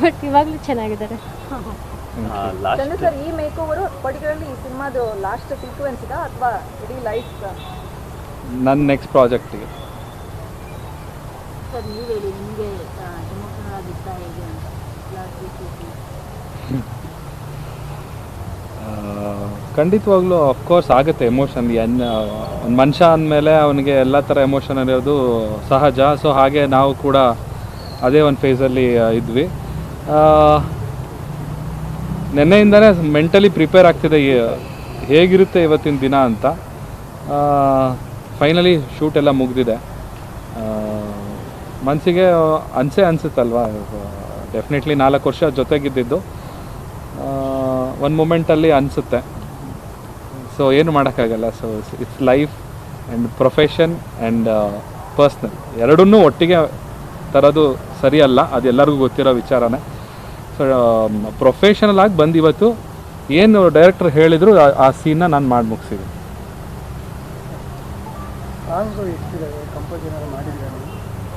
But ಇವಾಗಲೂ ಚೆನ್ನಾಗಿದ್ದಾರೆ. ಚಂದ್ರ sir, ಈ ಮೇಕ್ ಓವರು ಪರ್ಟಿಕ್ಯುಲರ್ಲಿ ಈ ಸಿನಿಮಾದು ಲಾಸ್ಟ್ ಸೀಕ್ವೆನ್ಸ್ ಇದಾ ಅಥವಾ ಇಡೀ ಲೈಫ್? ನನ್ನ ನೆಕ್ಸ್ಟ್ ಪ್ರಾಜೆಕ್ಟಿಗೆ. ಸರ್ ನೀವು ಹೇಳಿ, ನಿಮಗೆ ಎಮೋಷನಲ್ ಆಗಿತ್ತಾ ಹೇಗೆ ಅಂತ ಲಾಸ್ಟ್? ಖಂಡಿತವಾಗ್ಲೂ ಅಫ್ಕೋರ್ಸ್ ಆಗುತ್ತೆ ಎಮೋಷನ್. ಒಂದು ಮನುಷ್ಯ ಅಂದಮೇಲೆ ಅವನಿಗೆ ಎಲ್ಲ ಥರ ಎಮೋಷನ್ ಇರೋದು ಸಹಜ. ಸೊ ಹಾಗೆ ನಾವು ಕೂಡ ಅದೇ ಒಂದು ಫೇಸಲ್ಲಿ ಇದ್ವಿ. ನೆನ್ನೆಯಿಂದನೇ ಮೆಂಟಲಿ ಪ್ರಿಪೇರ್ ಆಗ್ತಿದೆ ಹೇಗಿರುತ್ತೆ ಇವತ್ತಿನ ದಿನ ಅಂತ. ಫೈನಲಿ ಶೂಟ್ ಎಲ್ಲ ಮುಗಿದಿದೆ. ಮನಸ್ಸಿಗೆ ಅನಿಸುತ್ತಲ್ವ, ಡೆಫಿನೆಟ್ಲಿ 4 ವರ್ಷ ಜೊತೆಗಿದ್ದಿದ್ದು ಒಂದು ಮೂಮೆಂಟಲ್ಲಿ ಅನಿಸುತ್ತೆ. ಸೊ ಏನು ಮಾಡೋಕ್ಕಾಗಲ್ಲ. So it's life and profession and personal ಎರಡನ್ನೂ ಒಟ್ಟಿಗೆ ತರೋದು ಸರಿಯಲ್ಲ, ಅದು ಎಲ್ಲರಿಗೂ ಗೊತ್ತಿರೋ ವಿಚಾರನೇ. ಸೊ ಪ್ರೊಫೆಷನಲ್ ಆಗಿ ಬಂದು ಇವತ್ತು ಏನು ಡೈರೆಕ್ಟರ್ ಹೇಳಿದರು ಆ ಸೀನ್ನ ನಾನು ಮಾಡಿ ಮುಗಿಸಿದ್ದೀನಿ.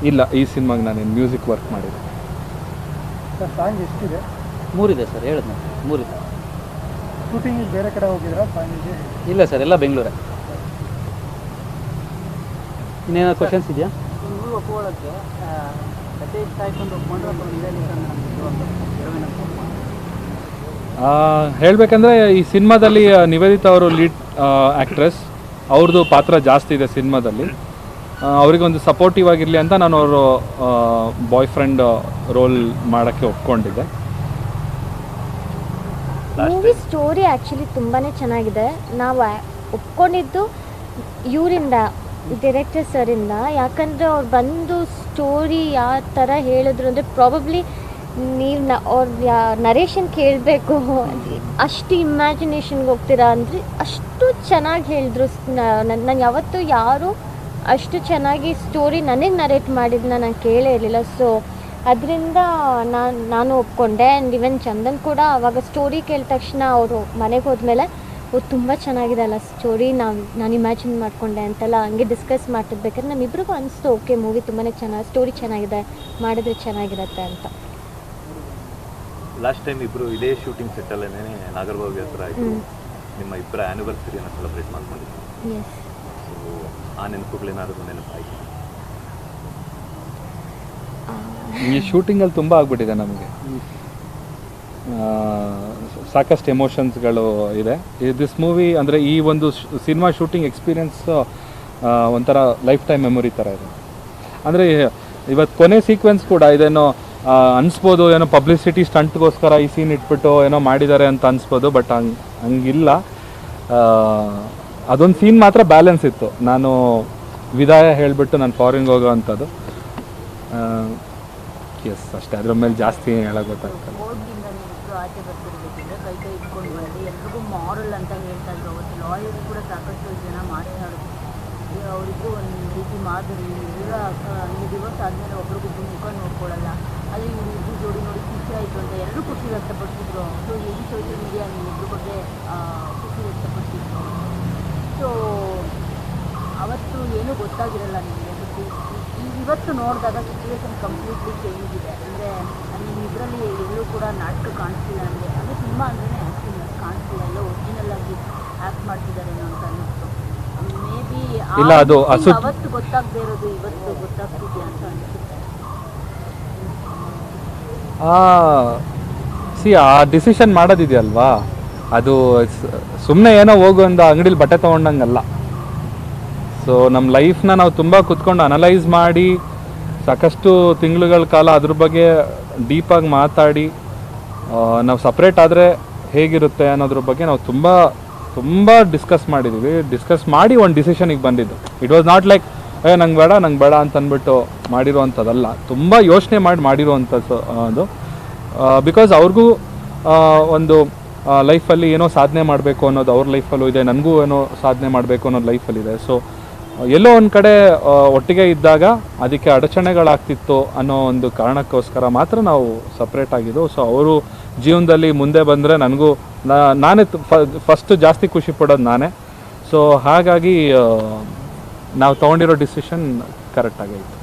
ಇಲ್ಲ, ಈ ಸಿನಿಮಾಗೆ ನಾನೇನು ಮ್ಯೂಸಿಕ್ ವರ್ಕ್ ಮಾಡಿದೆ. ಸಾಂಗ್ ಎಷ್ಟಿದೆ? 3 ಇದೆ ಸರ್, ಹೇಳಿದ್ನ 3 ಇದೆ. ಶೂಟಿಂಗ್ ಬೇರೆ ಕಡೆ ಹೋಗಿದ್ರಾ ಸಾಂಗಿಗೆ? ಇಲ್ಲ ಸರ್, ಎಲ್ಲ ಬೆಂಗಳೂರೇ. ಇನ್ನೇನೋ ಕ್ವಶನ್ಸ್ ಇದೆಯಾ? ಒಪ್ಕೊಳ್ಳೋಕ್ಕೆ ಕತೆ ಇಷ್ಟ ಆಯ್ತು ಅಂತ ಒಪ್ಕೊಂಡ್ರೆ ಹೇಳಬೇಕಂದ್ರೆ ಈ ಸಿನಿಮಾದಲ್ಲಿ ನಿವೇದಿತಾ ಅವರು ಲೀಡ್ ಆ್ಯಕ್ಟ್ರೆಸ್, ಅವ್ರದ್ದು ಪಾತ್ರ ಜಾಸ್ತಿ ಇದೆ ಸಿನಿಮಾದಲ್ಲಿ. ಅವರಿಗೊಂದು ಸಪೋರ್ಟಿವ್ ಆಗಿರಲಿ ಅಂತ ನಾನು ಅವರು ಬಾಯ್ ಫ್ರೆಂಡ್ ರೋಲ್ ಮಾಡೋಕ್ಕೆ ಒಪ್ಕೊಂಡಿದ್ದೆ. ಮೂವಿ ಸ್ಟೋರಿ ಆ್ಯಕ್ಚುಲಿ ತುಂಬಾ ಚೆನ್ನಾಗಿದೆ. ನಾವು ಒಪ್ಕೊಂಡಿದ್ದು ಇವರಿಂದ, ಡೈರೆಕ್ಟರ್ ಸರಿಂದ. ಯಾಕಂದರೆ ಅವ್ರು ಬಂದು ಸ್ಟೋರಿ ಯಾವ ಥರ ಹೇಳಿದ್ರು ಅಂದರೆ ಪ್ರಾಬಬ್ಲಿ ನೀವು ಅವ್ರ ನರೇಷನ್ ಕೇಳಬೇಕು, ಅಷ್ಟು ಇಮ್ಯಾಜಿನೇಷನ್ಗೆ ಹೋಗ್ತೀರಾ ಅಂದರೆ ಅಷ್ಟು ಚೆನ್ನಾಗಿ ಹೇಳಿದ್ರು. ನಾನು ಯಾವತ್ತೂ ಯಾರು ಅಷ್ಟು ಚೆನ್ನಾಗಿ ಸ್ಟೋರಿ ನನಗೆ ನರೇಟ್ ಮಾಡಿದ್ದನ್ನ ನಾನು ಕೇಳೇ ಇರಲಿಲ್ಲ. ಸೊ ಅದರಿಂದ ನಾನು ಒಪ್ಕೊಂಡೆ. ಆ್ಯಂಡ್ ಇವನ್ ಚಂದನ್ ಕೂಡ ಆವಾಗ ಸ್ಟೋರಿ ಕೇಳಿದ ತಕ್ಷಣ ಅವರು ಮನೆಗೆ ಹೋದ್ಮೇಲೆ ತುಂಬ ಚೆನ್ನಾಗಿದೆ ಅಲ್ಲ ಸ್ಟೋರಿ, ನಾನು ಇಮ್ಯಾಜಿನ್ ಮಾಡಿಕೊಂಡೆ ಅಂತೆಲ್ಲ ಹಂಗೆ ಡಿಸ್ಕಸ್ ಮಾಡ್ತಿರ್ಬೇಕಾದ್ರೆ ನಮ್ಮಿಬ್ರಿಗೂ ಅನಿಸ್ತು ಓಕೆ ಮೂವಿ ತುಂಬಾ ಚೆನ್ನಾಗಿ, ಸ್ಟೋರಿ ಚೆನ್ನಾಗಿದೆ, ಮಾಡಿದ್ರೆ ಚೆನ್ನಾಗಿರುತ್ತೆ ಅಂತ. ಲಾಸ್ಟ್ ಟೈಮ್ ಇಬ್ಬರು ಇದೇ ಶೂಟಿಂಗ್ ಸೆಟ್ಟಲ್ಲೇ ನಾಗರಬಾವಿ ಹತ್ರ ಆಯಿತು, ನಿಮ್ಮ ಇಬ್ಬರ ಆ್ಯನಿವರ್ಸರಿಯನ್ನು ಸೆಲೆಬ್ರೇಟ್ ಮಾಡ್ಕೊಂಡಿದ್ದೀವಿ. ಸೊ ಆ ನೆನಪುಗಳೇನಾದರೂ ನೆನಪಾಯಿತು? ಈ ಶೂಟಿಂಗಲ್ಲಿ ತುಂಬ ಆಗ್ಬಿಟ್ಟಿದೆ ನಮಗೆ, ಸಾಕಷ್ಟು ಎಮೋಷನ್ಸ್ಗಳು ಇದೆ. ದಿಸ್ ಮೂವಿ ಅಂದರೆ ಈ ಒಂದು ಸಿನಿಮಾ ಶೂಟಿಂಗ್ ಎಕ್ಸ್ಪೀರಿಯನ್ಸ್ ಒಂಥರ ಲೈಫ್ ಟೈಮ್ ಮೆಮೊರಿ ಥರ ಇದೆ. ಅಂದರೆ ಇವತ್ತು ಕೊನೆ ಸೀಕ್ವೆನ್ಸ್ ಕೂಡ ಇದೇನೋ ಅನಿಸ್ಬೋದು, ಏನೋ ಪಬ್ಲಿಸಿಟಿ ಸ್ಟಂಟ್ಗೋಸ್ಕರ ಈ ಸೀನ್ ಇಟ್ಬಿಟ್ಟು ಏನೋ ಮಾಡಿದ್ದಾರೆ ಅಂತ ಅನಿಸ್ಬೋದು, ಬಟ್ ಹಂಗಿಲ್ಲ. ಅದೊಂದು ಸೀನ್ ಮಾತ್ರ ಬ್ಯಾಲೆನ್ಸ್ ಇತ್ತು. ನಾನು ವಿದಾಯ ಹೇಳಿಬಿಟ್ಟು ನಾನು ಫಾರಿನ್ಗೆ ಹೋಗೋ ಅಂಥದ್ದು. ಎಸ್ ಅಷ್ಟೇ, ಅದ್ರ ಮೇಲೆ ಜಾಸ್ತಿ ಹೇಳೋಕೆ ಗೊತ್ತಾಗ್ತದೆ. ಆಚೆ ಬರ್ತಿರ್ಬೇಕಿದ್ರೆ ಕೈ ಇಟ್ಕೊಂಡು ಬಂದು ಎಲ್ರಿಗೂ ಮಾರಲ್ ಅಂತ ಹೇಳ್ತಾ ಇದ್ರು. ಅವತ್ತು ಲಾಯರ್ ಕೂಡ ಸಾಕಷ್ಟು ಜನ ಮಾತನಾಡಿದ್ರು. ಅವರಿಗೂ ಒಂದು ರೀತಿ ಮಾದರಿ ಎಲ್ಲ ದಿವಸ ಆದಮೇಲೆ ಒಬ್ರಿಗೊಬ್ಬರು ಮುಖ ನೋಡ್ಕೊಳ್ಳಲ್ಲ. ಅಲ್ಲಿ ಇವ್ರು ಜೋಡಿ ನೋಡಿ ಖುಷಿ ಆಯಿತು ಅಂತ ಎಲ್ಲರೂ ಖುಷಿ ವ್ಯಕ್ತಪಡಿಸಿದ್ರು. ಸೊ ಈ ಸೋಷಿಯಲ್ ಮೀಡಿಯಾ ಇದ್ರ ಬಗ್ಗೆ ಖುಷಿ ವ್ಯಕ್ತಪಡಿಸಿದ್ರು. ಸೊ ಅವತ್ತು ಏನೂ ಗೊತ್ತಾಗಿರಲ್ಲ ನಿಮಗೆ. ಇವತ್ತು ನೋಡಿದಾಗ ಸಿಚುವೇಶನ್ ಕಂಪ್ಲೀಟ್ಲಿ ಚೇಂಜ್ ಇದೆ. ಅಂದರೆ ಇದರಲ್ಲಿ ಎಲ್ಲೂ ಕೂಡ ನಾಟಕ ಕಾಣಿಸ್ತಿಲ್ಲ. ಅಂದರೆ ಅದು ಸಿನಿಮಾ ಅಂದ್ರೆ ಆ್ಯಕ್ಟಿಂಗ್ ಕಾಣಿಸ್ತಿಲ್ಲ, ಎಲ್ಲ ಒರಿಜಿನಲ್ ಆಗಿ ಆ್ಯಕ್ಟ್ ಮಾಡ್ತಿದ್ದಾರೇನೋ ಅಂತ ಅನ್ನಿಸ್ತು. ಮೇ ಬಿ ಅವತ್ತು ಗೊತ್ತಾಗದೇ ಇರೋದು ಇವತ್ತು ಗೊತ್ತಾಗ್ತಿದೆಯಾ ಅಂತ ಅನಿಸುತ್ತೆ. ಆ ಡಿಸಿಷನ್ ಮಾಡೋದಿದೆಯಲ್ವಾ, ಅದು ಸುಮ್ಮನೆ ಏನೋ ಹೋಗು ಒಂದು ಅಂಗಡಿಲಿ ಬಟ್ಟೆ ತೊಗೊಂಡಂಗಲ್ಲ. ಸೊ ನಮ್ಮ ಲೈಫ್ನ ನಾವು ತುಂಬ ಕುತ್ಕೊಂಡು ಅನಲೈಸ್ ಮಾಡಿ ಸಾಕಷ್ಟು ತಿಂಗಳುಗಳ ಕಾಲ ಅದ್ರ ಬಗ್ಗೆ ಡೀಪಾಗಿ ಮಾತಾಡಿ ನಾವು ಸಪ್ರೇಟ್ ಆದರೆ ಹೇಗಿರುತ್ತೆ ಅನ್ನೋದ್ರ ಬಗ್ಗೆ ನಾವು ತುಂಬ ಡಿಸ್ಕಸ್ ಮಾಡಿದ್ದೀವಿ. ಡಿಸ್ಕಸ್ ಮಾಡಿ ಒಂದು ಡಿಸಿಷನಿಗೆ ಬಂದಿದ್ದು. ಇಟ್ ವಾಸ್ ನಾಟ್ ಲೈಕ್ ನಂಗೆ ಬೇಡ ಅಂತ ಅಂದ್ಬಿಟ್ಟು ಮಾಡಿರುವಂಥದ್ದಲ್ಲ. ತುಂಬ ಯೋಚನೆ ಮಾಡಿರುವಂಥದ್ದು ಅದು. ಬಿಕಾಸ್ ಅವ್ರಿಗೂ ಒಂದು ಲೈಫಲ್ಲಿ ಏನೋ ಸಾಧನೆ ಮಾಡಬೇಕು ಅನ್ನೋದು ಅವ್ರ ಲೈಫಲ್ಲೂ ಇದೆ, ನನಗೂ ಏನೋ ಸಾಧನೆ ಮಾಡಬೇಕು ಅನ್ನೋದು ಲೈಫಲ್ಲಿದೆ. ಸೊ ಎಲ್ಲೋ ಒಂದು ಕಡೆ ಒಟ್ಟಿಗೆ ಇದ್ದಾಗ ಅದಕ್ಕೆ ಅಡಚಣೆಗಳಾಗ್ತಿತ್ತು ಅನ್ನೋ ಒಂದು ಕಾರಣಕ್ಕೋಸ್ಕರ ಮಾತ್ರ ನಾವು ಸಪ್ರೇಟ್ ಆಗಿದ್ದು. ಸೊ ಅವರು ಜೀವನದಲ್ಲಿ ಮುಂದೆ ಬಂದರೆ ನನಗೂ ನಾನೇ ಫಸ್ಟ್ ಜಾಸ್ತಿ ಖುಷಿ ಪಡೋದು ನಾನೇ. ಸೊ ಹಾಗಾಗಿ ನಾವು ತೊಗೊಂಡಿರೋ ಡಿಸಿಷನ್ ಕರೆಕ್ಟಾಗೈತೆ.